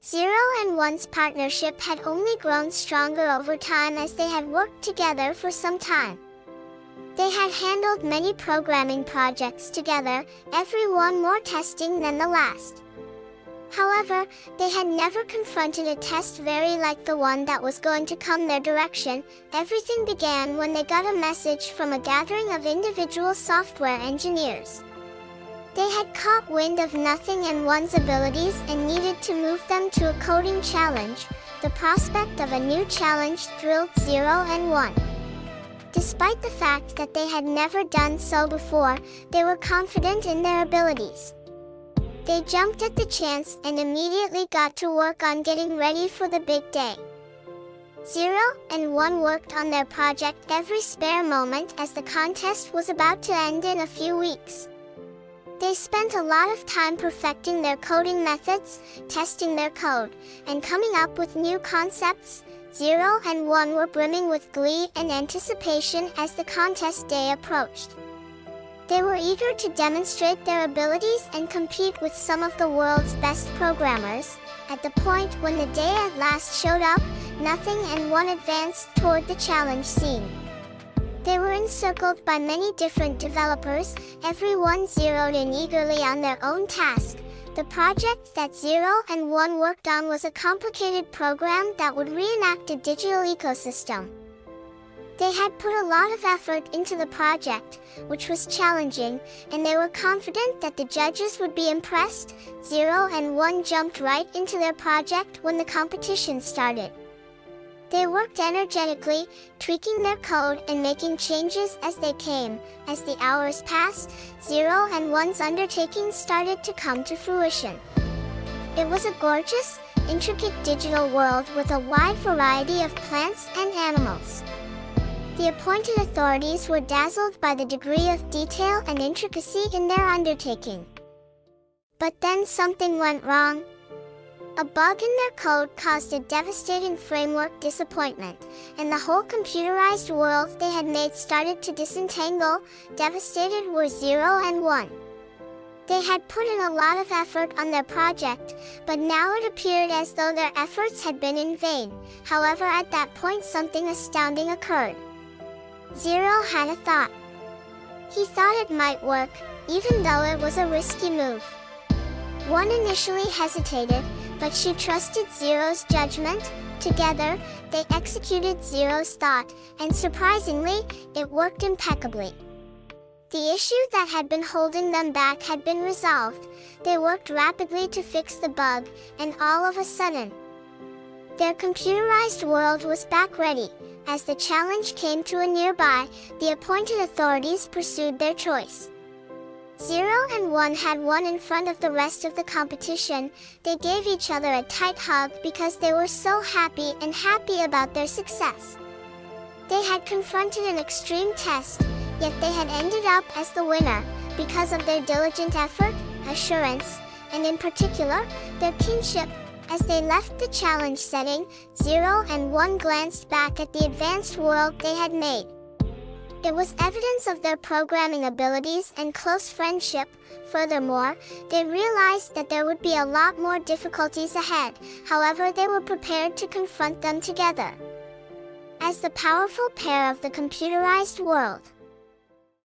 Zero and One's partnership had only grown stronger over time as they had worked together for some time. They had handled many programming projects together, every one more testing than the last. However, they had never confronted a test very like the one that was going to come their direction. Everything began when they got a message from a gathering of individual software engineers. They had caught wind of Nothing and One's abilities and needed to move them to a coding challenge. The prospect of a new challenge thrilled Zero and One. Despite the fact that they had never done so before, they were confident in their abilities. They jumped at the chance and immediately got to work on getting ready for the big day. Zero and One worked on their project every spare moment as the contest was about to end in a few weeks. They spent a lot of time perfecting their coding methods, testing their code, and coming up with new concepts. Zero and One were brimming with glee and anticipation as the contest day approached. They were eager to demonstrate their abilities and compete with some of the world's best programmers. At the point when the day at last showed up, Nothing and One advanced toward the challenge scene. They were encircled by many different developers, everyone zeroed in eagerly on their own task. The project that Zero and One worked on was a complicated program that would reenact a digital ecosystem. They had put a lot of effort into the project, which was challenging, and they were confident that the judges would be impressed. Zero and One jumped right into their project when the competition started. They worked energetically, tweaking their code and making changes as they came. As the hours passed, Zero and One's undertaking started to come to fruition. It was a gorgeous, intricate digital world with a wide variety of plants and animals. The appointed authorities were dazzled by the degree of detail and intricacy in their undertaking. But then something went wrong. A bug in their code caused a devastating framework disappointment, and the whole computerized world they had made started to disentangle. Devastated were Zero and One. They had put in a lot of effort on their project, but now it appeared as though their efforts had been in vain. However, at that point something astounding occurred. Zero had a thought. He thought it might work, even though it was a risky move. One initially hesitated, but she trusted Zero's judgment. Together, they executed Zero's thought, and surprisingly, it worked impeccably. The issue that had been holding them back had been resolved. They worked rapidly to fix the bug, and all of a sudden, their computerized world was back ready. As the challenge came to a nearby, the appointed authorities pursued their choice. Zero and One had won in front of the rest of the competition. They gave each other a tight hug because they were so happy about their success. They had confronted an extreme test, yet they had ended up as the winner because of their diligent effort, assurance, and in particular, their kinship. As they left the challenge setting, Zero and One glanced back at the advanced world they had made. It was evidence of their programming abilities and close friendship. Furthermore, they realized that there would be a lot more difficulties ahead. However, they were prepared to confront them together as the powerful pair of the computerized world.